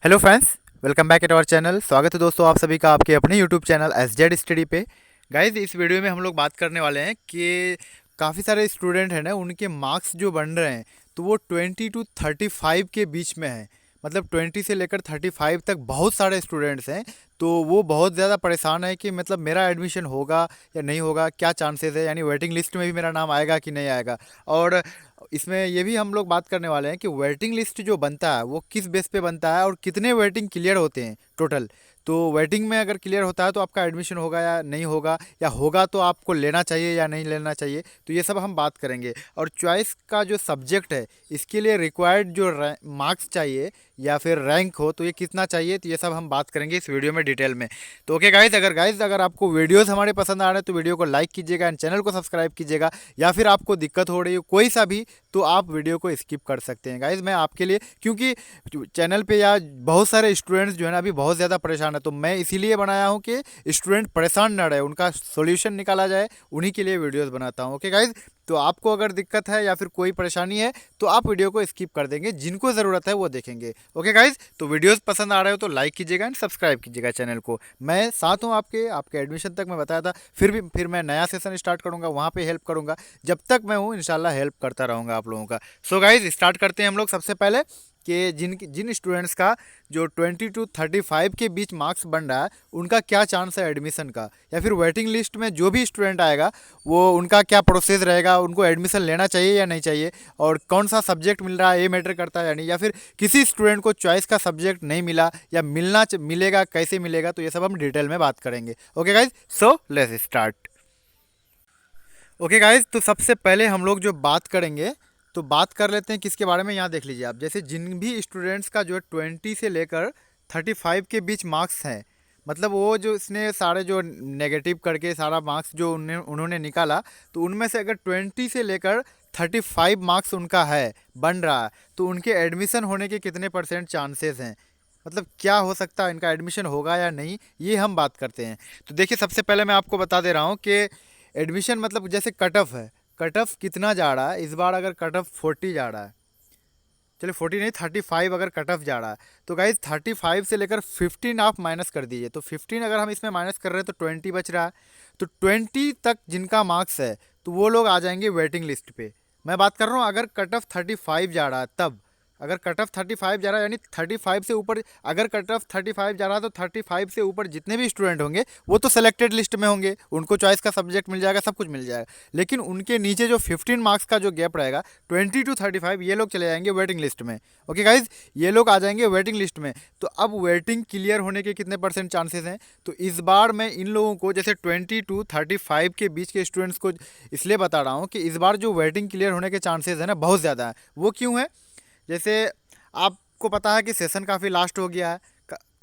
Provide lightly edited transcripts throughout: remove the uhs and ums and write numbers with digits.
Hello friends, welcome back at our channel. स्वागत है दोस्तों आप सभी का आपके अपने यूट्यूब चैनल एसजेड स्टडी पे। गाइज, इस वीडियो में हम लोग बात करने वाले हैं कि काफ़ी सारे स्टूडेंट हैं ना, उनके मार्क्स जो बन रहे हैं तो वो 20 टू 35 के बीच में है। मतलब 20 से लेकर 35 तक बहुत सारे स्टूडेंट्स हैं। तो वो बहुत ज़्यादा परेशान है कि मतलब मेरा एडमिशन होगा या नहीं होगा, क्या चांसेस है, यानी वेटिंग लिस्ट में भी मेरा नाम आएगा कि नहीं आएगा। और इसमें ये भी हम लोग बात करने वाले हैं कि वेटिंग लिस्ट जो बनता है वो किस बेस पे बनता है और कितने वेटिंग क्लियर होते हैं टोटल। तो वेटिंग में अगर क्लियर होता है तो आपका एडमिशन होगा या नहीं होगा, या होगा तो आपको लेना चाहिए या नहीं लेना चाहिए, तो ये सब हम बात करेंगे। और चॉइस का जो सब्जेक्ट है इसके लिए रिक्वायर्ड जो मार्क्स चाहिए या फिर रैंक हो तो ये कितना चाहिए, तो ये सब हम बात करेंगे इस वीडियो में डिटेल में। तो ओके गाइज, अगर आपको वीडियोस हमारे पसंद आ रहे हैं तो वीडियो को लाइक कीजिएगा एंड चैनल को सब्सक्राइब कीजिएगा। या फिर आपको दिक्कत हो रही है कोई सा भी, तो आप वीडियो को स्किप कर सकते हैं। गाइज, मैं आपके लिए, क्योंकि चैनल पे या बहुत सारे स्टूडेंट्स जो है ना अभी बहुत ज़्यादा परेशान है, तो मैं इसीलिए बनाया हूँ कि स्टूडेंट परेशान ना रहे, उनका सॉल्यूशन निकाला जाए, उन्हीं के लिए वीडियोस बनाता हूँ। ओके गाइज, तो आपको अगर दिक्कत है या फिर कोई परेशानी है तो आप वीडियो को स्किप कर देंगे, जिनको ज़रूरत है वो देखेंगे। ओके गाइज, तो वीडियोस पसंद आ रहे हो तो लाइक कीजिएगा एंड सब्सक्राइब कीजिएगा चैनल को। मैं साथ हूँ आपके आपके एडमिशन तक मैं बताया था, फिर मैं नया सेशन स्टार्ट करूँगा, वहाँ पे हेल्प करूँगा। जब तक मैं हूँ इंशाल्लाह हेल्प करता रहूँगा आप लोगों का। सो गाइज, स्टार्ट करते हैं हम लोग। सबसे पहले कि जिन स्टूडेंट्स का जो 20 टू 35 के बीच मार्क्स बन रहा है उनका क्या चांस है एडमिशन का, या फिर वेटिंग लिस्ट में जो भी स्टूडेंट आएगा वो उनका क्या प्रोसेस रहेगा, उनको एडमिशन लेना चाहिए या नहीं चाहिए, और कौन सा सब्जेक्ट मिल रहा है ये मैटर करता है या नहीं, या फिर किसी स्टूडेंट को चॉइस का सब्जेक्ट नहीं मिला या मिलेगा, कैसे मिलेगा, तो ये सब हम डिटेल में बात करेंगे। Okay guys, so let's start. Okay guys, तो सबसे पहले हम लोग जो बात करेंगे तो बात कर लेते हैं किसके बारे में। यहाँ देख लीजिए आप, जैसे जिन भी स्टूडेंट्स का जो है 20 से लेकर 35 के बीच मार्क्स हैं, मतलब वो जो इसने सारे जो नेगेटिव करके सारा मार्क्स जो उन्होंने निकाला, तो उनमें से अगर 20 से लेकर 35 मार्क्स उनका है, बन रहा है, तो उनके एडमिशन होने के कितने परसेंट चांसेस हैं, मतलब क्या हो सकता है, इनका एडमिशन होगा या नहीं, ये हम बात करते हैं। तो देखिए, सबसे पहले मैं आपको बता दे रहा हूँ कि एडमिशन मतलब जैसे कट ऑफ है, कट ऑफ कितना जा रहा है इस बार। अगर कट ऑफ 40 जा रहा है, चलिए 40 नहीं 35 अगर कट ऑफ जा रहा है, तो गाइज 35 से लेकर 15 आप माइनस कर दीजिए। तो 15 अगर हम इसमें माइनस कर रहे हैं तो 20 बच रहा है। तो 20 तक जिनका मार्क्स है तो वो लोग आ जाएंगे वेटिंग लिस्ट पे। मैं बात कर रहा हूँ अगर कट ऑफ 35 जा रहा है तब। अगर कट ऑफ 35 जा रहा है यानी 35 से ऊपर, अगर कट ऑफ 35 जा रहा है तो 35 से ऊपर जितने भी स्टूडेंट होंगे वो तो सेलेक्टेड लिस्ट में होंगे, उनको चॉइस का सब्जेक्ट मिल जाएगा, सब कुछ मिल जाएगा। लेकिन उनके नीचे जो 15 मार्क्स का जो गैप रहेगा 20 टू 35, ये लोग चले जाएंगे वेटिंग लिस्ट में। ओके गाइज, ये लोग आ जाएंगे वेटिंग लिस्ट में। तो अब वेटिंग क्लियर होने के कितने परसेंट चांसेस हैं, तो इस बार मैं इन लोगों को जैसे 20 टू 35 के बीच के स्टूडेंट्स को इसलिए बता रहा हूँ कि इस बार जो वेटिंग क्लियर होने के चांसेस है ना बहुत ज़्यादा है। वो क्यों है, जैसे आपको पता है कि सेशन काफ़ी लास्ट हो गया है,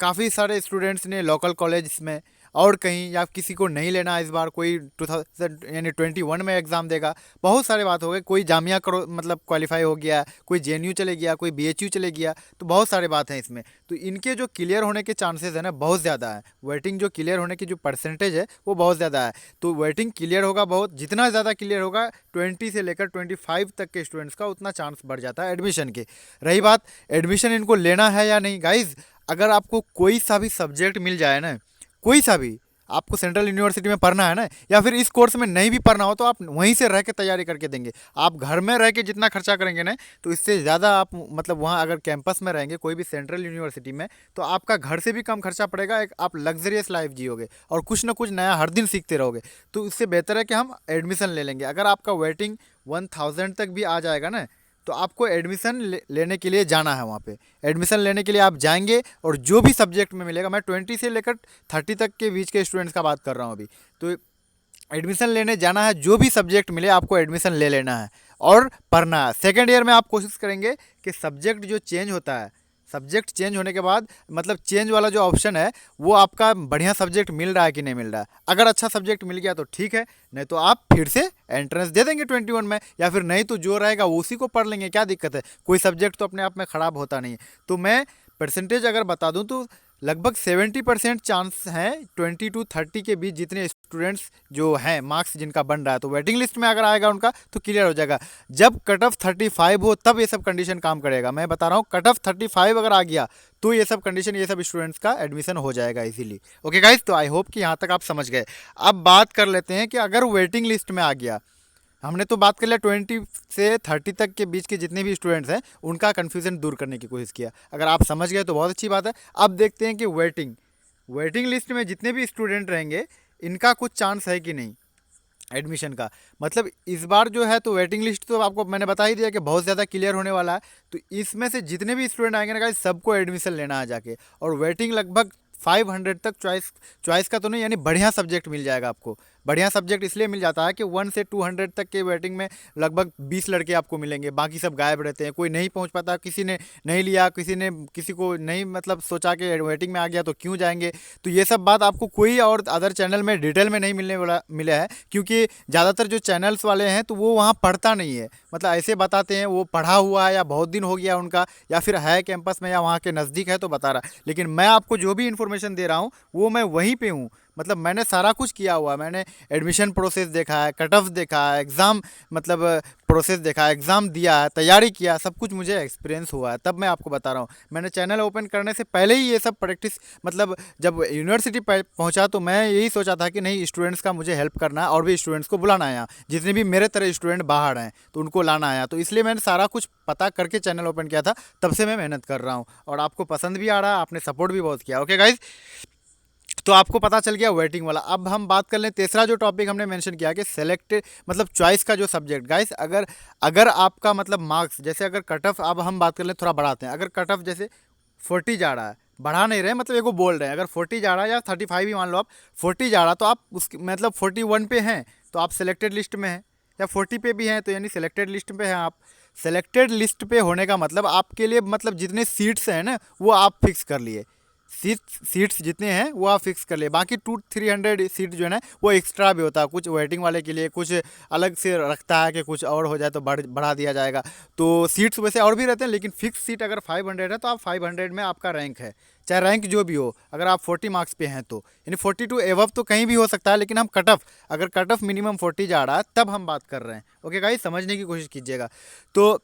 काफ़ी सारे स्टूडेंट्स ने लोकल कॉलेज में और कहीं, या किसी को नहीं लेना इस बार, कोई 2000 यानी 21 में एग्ज़ाम देगा, बहुत सारे बात हो गए, कोई जामिया करो मतलब क्वालिफाई हो गया, कोई जेएनयू चले गया, कोई बीएचयू चले गया, तो बहुत सारे बात हैं इसमें। तो इनके जो क्लियर होने के चांसेस है ना बहुत ज़्यादा है, वेटिंग जो क्लियर होने की जो परसेंटेज है वो बहुत ज़्यादा है। तो वेटिंग क्लियर होगा बहुत, जितना ज़्यादा क्लियर होगा 20 से लेकर 25 तक के स्टूडेंट्स का उतना चांस बढ़ जाता है एडमिशन के। रही बात एडमिशन इनको लेना है या नहीं, गाइज अगर आपको कोई सा भी सब्जेक्ट मिल जाए ना, कोई सा भी, आपको सेंट्रल यूनिवर्सिटी में पढ़ना है ना, या फिर इस कोर्स में नहीं भी पढ़ना हो तो आप वहीं से रह के तैयारी करके देंगे। आप घर में रह के जितना खर्चा करेंगे ना, तो इससे ज़्यादा आप मतलब वहाँ अगर कैंपस में रहेंगे कोई भी सेंट्रल यूनिवर्सिटी में, तो आपका घर से भी कम खर्चा पड़ेगा, एक आप लग्जरियस लाइफ जियोगे और कुछ ना कुछ नया हर दिन सीखते रहोगे। तो इससे बेहतर है कि हम एडमिशन ले लेंगे। अगर आपका वेटिंग 1000 तक भी आ जाएगा ना, तो आपको एडमिशन लेने के लिए जाना है, वहाँ पे एडमिशन लेने के लिए आप जाएंगे, और जो भी सब्जेक्ट में मिलेगा, मैं 20 से लेकर 30 तक के बीच के स्टूडेंट्स का बात कर रहा हूँ अभी, तो एडमिशन लेने जाना है, जो भी सब्जेक्ट मिले आपको एडमिशन ले लेना है और पढ़ना है। सेकेंड ईयर में आप कोशिश करेंगे कि सब्जेक्ट जो चेंज होता है, सब्जेक्ट चेंज होने के बाद मतलब चेंज वाला जो ऑप्शन है वो आपका बढ़िया सब्जेक्ट मिल रहा है कि नहीं मिल रहा है। अगर अच्छा सब्जेक्ट मिल गया तो ठीक है, नहीं तो आप फिर से एंट्रेंस दे देंगे 21 में, या फिर नहीं तो जो रहेगा वो उसी को पढ़ लेंगे, क्या दिक्कत है, कोई सब्जेक्ट तो अपने आप में ख़राब होता नहीं है। तो मैं परसेंटेज अगर बता दूं तो लगभग 70% चांस हैं 20 टू 30 के बीच जितने स्टूडेंट्स जो हैं मार्क्स जिनका बन रहा है, तो वेटिंग लिस्ट में अगर आएगा उनका तो क्लियर हो जाएगा। जब कट ऑफ 35 हो तब ये सब कंडीशन काम करेगा। मैं बता रहा हूँ कट ऑफ 35 अगर आ गया तो ये सब कंडीशन, ये सब स्टूडेंट्स का एडमिशन हो जाएगा इजीली। ओके गाइज, तो आई होप कि यहाँ तक आप समझ गए। अब बात कर लेते हैं कि अगर वेटिंग लिस्ट में आ गया, हमने तो बात कर लिया 20 से 30 तक के बीच के जितने भी स्टूडेंट्स हैं उनका कन्फ्यूज़न दूर करने की कोशिश किया। अगर आप समझ गए तो बहुत अच्छी बात है। अब देखते हैं कि वेटिंग लिस्ट में जितने भी स्टूडेंट रहेंगे इनका कुछ चांस है कि नहीं एडमिशन का। मतलब इस बार जो है तो वेटिंग लिस्ट तो आपको मैंने बता ही दिया कि बहुत ज़्यादा क्लियर होने वाला है। तो इसमें से जितने भी स्टूडेंट आएंगे ना गाइस, सबको एडमिशन लेना है जाके। और वेटिंग लगभग 500 तक, चॉइस का तो नहीं, यानी बढ़िया सब्जेक्ट मिल जाएगा आपको। बढ़िया सब्जेक्ट इसलिए मिल जाता है कि 1 से 200 तक के वेटिंग में लगभग 20 लड़के आपको मिलेंगे, बाकी सब गायब रहते हैं। कोई नहीं पहुंच पाता, किसी ने नहीं लिया, किसी को नहीं मतलब सोचा कि वेटिंग में आ गया तो क्यों जाएंगे। तो ये सब बात आपको कोई और अदर चैनल में डिटेल में नहीं मिलने वाला मिला है, क्योंकि ज़्यादातर जो चैनल्स वाले हैं तो वो वहाँ पढ़ता नहीं है। मतलब ऐसे बताते हैं वो पढ़ा हुआ है या बहुत दिन हो गया उनका, या फिर है कैंपस में या वहाँ के नज़दीक है तो बता रहा है। लेकिन मैं आपको जो भी इन्फॉर्मेशन दे रहा हूँ वो मैं वहीं पे हूँ। मतलब मैंने सारा कुछ किया हुआ है। मैंने एडमिशन प्रोसेस देखा है, कट ऑफ देखा है, एग्ज़ाम मतलब प्रोसेस देखा है, एग्ज़ाम दिया है, तैयारी किया, सब कुछ मुझे एक्सपीरियंस हुआ है, तब मैं आपको बता रहा हूँ। मैंने चैनल ओपन करने से पहले ही ये सब प्रैक्टिस, मतलब जब यूनिवर्सिटी पहुँचा तो मैं यही सोचा था कि नहीं, स्टूडेंट्स का मुझे हेल्प करना है और भी स्टूडेंट्स को बुलाना है यहाँ, जितने भी मेरे तरह स्टूडेंट बाहर हैं तो उनको लाना है। तो इसलिए मैंने सारा कुछ पता करके चैनल ओपन किया था, तब से मैं मेहनत कर रहा हूँ और आपको पसंद भी आ रहा है, आपने सपोर्ट भी बहुत किया। ओके गाइज, तो आपको पता चल गया वेटिंग वाला। अब हम बात कर लें तीसरा जो टॉपिक हमने मेंशन किया कि सेलेक्टेड मतलब चॉइस का जो सब्जेक्ट। गाइस अगर अगर आपका मतलब मार्क्स, जैसे अगर कट ऑफ, अब हम बात कर लें थोड़ा बढ़ाते हैं, अगर कट ऑफ जैसे 40 जा रहा है, बढ़ा नहीं रहे, मतलब एगो बोल रहे हैं, अगर 40 जा रहा है या 35 ही मान लो आप, 40 जा रहा तो आप उस मतलब 41 पे हैं तो आप सिलेक्टेड लिस्ट में हैं, या 40 पे भी हैं तो यानी सिलेक्टेड लिस्ट पे हैं आप। सेलेक्टेड लिस्ट पे होने का मतलब आपके लिए मतलब जितने सीट्स हैं ना वो आप फिक्स कर लिए। सीट्स जितने हैं वो आप फिक्स कर लिए, बाकी 200-300 सीट जो है ना वो एक्स्ट्रा भी होता है, कुछ वेटिंग वाले के लिए कुछ अलग से रखता है कि कुछ और हो जाए तो बढ़ा दिया जाएगा। तो सीट्स वैसे और भी रहते हैं, लेकिन फिक्स सीट अगर 500 है तो आप 500 में आपका रैंक है, चाहे रैंक जो भी हो। अगर आप 40 मार्क्स पे हैं तो यानी 42 एवब तो कहीं भी हो सकता है, लेकिन हम कट ऑफ, अगर कट ऑफ मिनिमम 40 जा रहा है तब हम बात कर रहे हैं। ओके गाइस, समझने की कोशिश कीजिएगा। तो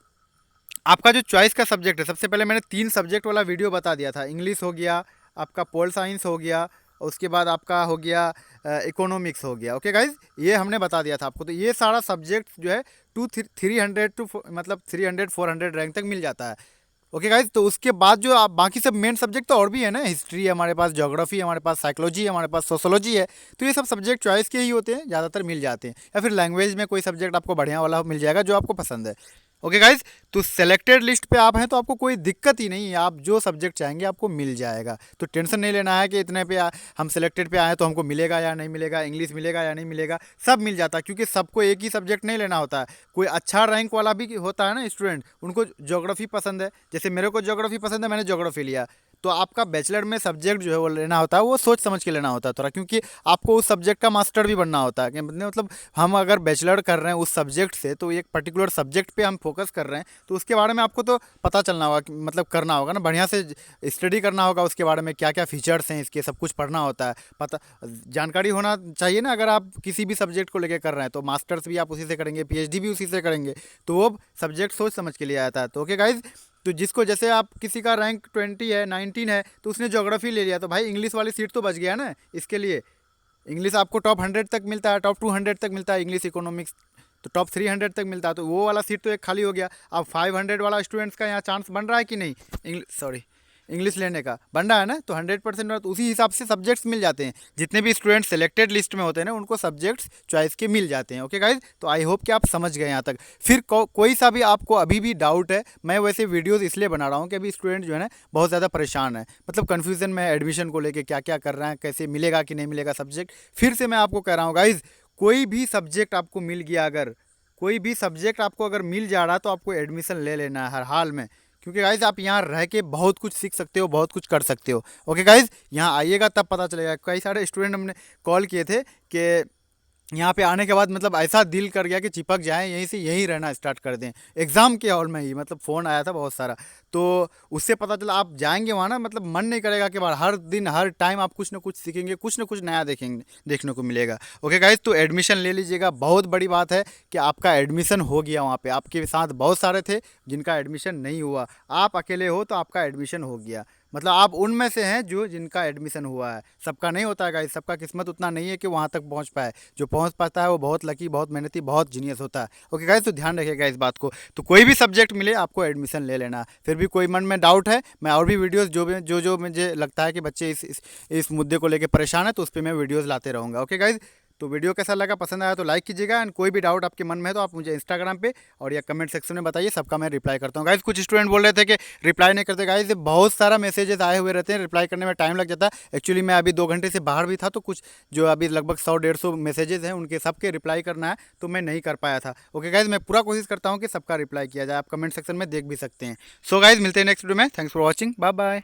आपका जो चॉइस का सब्जेक्ट है, सबसे पहले मैंने 3 सब्जेक्ट वाला वीडियो बता दिया था। इंग्लिश हो गया, आपका पोल साइंस हो गया, उसके बाद आपका हो गया इकोनॉमिक्स हो गया। ओके गाइज, ये हमने बता दिया था आपको। तो ये सारा सब्जेक्ट जो है 300 टू मतलब 300-400 रैंक तक मिल जाता है। ओके गाइज, तो उसके बाद जो आप बाकी सब मेन सब्जेक्ट तो और भी है ना, हिस्ट्री है हमारे पास, ज्योग्राफी है हमारे पास, साइकोलॉजी है हमारे पास, सोशोलॉजी है। तो ये सब सब्जेक्ट चॉइस के ही होते हैं, ज़्यादातर मिल जाते हैं। या फिर लैंग्वेज में कोई सब्जेक्ट आपको बढ़िया वाला मिल जाएगा जो आपको पसंद है। ओके गाइज, तो सेलेक्टेड लिस्ट पे आप हैं तो आपको कोई दिक्कत ही नहीं है, आप जो सब्जेक्ट चाहेंगे आपको मिल जाएगा। तो टेंशन नहीं लेना है कि इतने पे हम सेलेक्टेड पे आए तो हमको मिलेगा या नहीं मिलेगा, इंग्लिश मिलेगा या नहीं मिलेगा, सब मिल जाता है। क्योंकि सबको एक ही सब्जेक्ट नहीं लेना होता है, कोई अच्छा रैंक वाला भी होता है ना स्टूडेंट, उनको ज्योग्राफी पसंद है, जैसे मेरे को ज्योग्राफी पसंद है, मैंने ज्योग्राफी लिया। तो आपका बैचलर में सब्जेक्ट जो है वो लेना होता है, वो सोच समझ के लेना होता है थोड़ा, क्योंकि आपको उस सब्जेक्ट का मास्टर भी बनना होता है। कि मतलब हम अगर बैचलर कर रहे हैं उस सब्जेक्ट से, तो एक पर्टिकुलर सब्जेक्ट पे हम फोकस कर रहे हैं, तो उसके बारे में आपको तो पता चलना होगा, मतलब करना होगा ना, बढ़िया से स्टडी करना होगा उसके बारे में, क्या क्या फीचर्स हैं इसके, सब कुछ पढ़ना होता है, पता जानकारी होना चाहिए ना। अगर आप किसी भी सब्जेक्ट को लेकर कर रहे हैं तो मास्टर्स भी आप उसी से करेंगे, पीएचडी भी उसी से करेंगे, तो वो सब्जेक्ट सोच समझ के लिए आता है। तो ओके गाइज, तो जिसको जैसे आप किसी का रैंक 20 है, 19 है, तो उसने ज्योग्राफी ले लिया, तो भाई इंग्लिश वाली सीट तो बच गया ना इसके लिए। इंग्लिश आपको टॉप 100 तक मिलता है, टॉप 200 तक मिलता है इंग्लिश इकोनॉमिक्स, तो टॉप 300 तक मिलता है, तो वो वाला सीट तो एक खाली हो गया। अब 500 वाला स्टूडेंट्स का यहाँ चांस बन रहा है कि नहीं, इंग्लिश लेने का बन रहा है ना, तो 100% तो उसी हिसाब से सब्जेक्ट्स मिल जाते हैं। जितने भी स्टूडेंट सेलेक्टेड लिस्ट में होते हैं ना उनको सब्जेक्ट्स चॉइस के मिल जाते हैं। ओके गाइज, तो आई होप कि आप समझ गए यहाँ तक। फिर कोई सा भी आपको अभी भी डाउट है, मैं वैसे वीडियोस इसलिए बना रहा हूँ कि अभी स्टूडेंट जो है ना बहुत ज़्यादा परेशान है, मतलब कन्फ्यूजन में एडमिशन को लेकर, क्या क्या कर रहे हैं, कैसे मिलेगा कि नहीं मिलेगा सब्जेक्ट। फिर से मैं आपको कह रहा हूँ गाइज, कोई भी सब्जेक्ट आपको मिल गया, अगर कोई भी सब्जेक्ट आपको अगर मिल जा रहा है तो आपको एडमिशन ले लेना है हर हाल में। क्योंकि गाइज आप यहाँ रह के बहुत कुछ सीख सकते हो, बहुत कुछ कर सकते हो। ओके गाइज, यहाँ आइएगा तब पता चलेगा। कई सारे स्टूडेंट हमने कॉल किए थे कि यहाँ पे आने के बाद मतलब ऐसा दिल कर गया कि चिपक जाएं, यहीं से यहीं रहना स्टार्ट कर दें, एग्ज़ाम के हॉल में ही, मतलब फ़ोन आया था बहुत सारा। तो उससे पता चला आप जाएंगे वहाँ ना, मतलब मन नहीं करेगा कि बार हर दिन हर टाइम आप कुछ ना कुछ सीखेंगे, कुछ ना कुछ नया देखेंगे, देखने को मिलेगा। ओके गाइज, तो एडमिशन ले लीजिएगा। बहुत बड़ी बात है कि आपका एडमिशन हो गया वहाँ पे। आपके साथ बहुत सारे थे जिनका एडमिशन नहीं हुआ, आप अकेले हो तो आपका एडमिशन हो गया। मतलब आप उनमें से हैं जो जिनका एडमिशन हुआ है। सबका नहीं होता है गाइस, सबका किस्मत उतना नहीं है कि वहाँ तक पहुँच पाए। जो पहुँच पाता है वो बहुत लकी, बहुत मेहनती, बहुत जीनियस होता है। ओके गाइस, तो ध्यान रखिएगा इस बात को। तो कोई भी सब्जेक्ट मिले आपको एडमिशन ले लेना। फिर भी कोई मन में डाउट है, मैं और भी वीडियोस जो मुझे लगता है कि बच्चे इस मुद्दे को लेकर परेशान है, तो उस पर मैं वीडियोस लाते रहूँगा। ओके गाइस, तो वीडियो कैसा लगा, पसंद आया तो लाइक कीजिएगा। एंड कोई भी डाउट आपके मन में है तो आप मुझे इंस्टाग्राम पे और या कमेंट सेक्शन में बताइए, सबका मैं रिप्लाई करता हूँ। गाइस कुछ स्टूडेंट बोल रहे थे कि रिप्लाई नहीं करते। गाइस बहुत सारा मैसेजेस आए हुए रहते हैं, रिप्लाई करने में टाइम लग जाता है। एक्चुअली मैं अभी 2 घंटे से बाहर भी था, तो कुछ जो अभी लगभग 100-150 मैसेजेस हैं उनके सबके रिप्लाई करना है, तो मैं नहीं कर पाया था। ओके गाइज, मैं पूरा कोशिश करता हूँ कि सबका रिप्लाई किया जाए। आप कमेंट सेक्शन में देख भी सकते हैं। सो गाइज मिलते हैं नेक्स्ट वीडियो में। Thanks for watching, bye bye.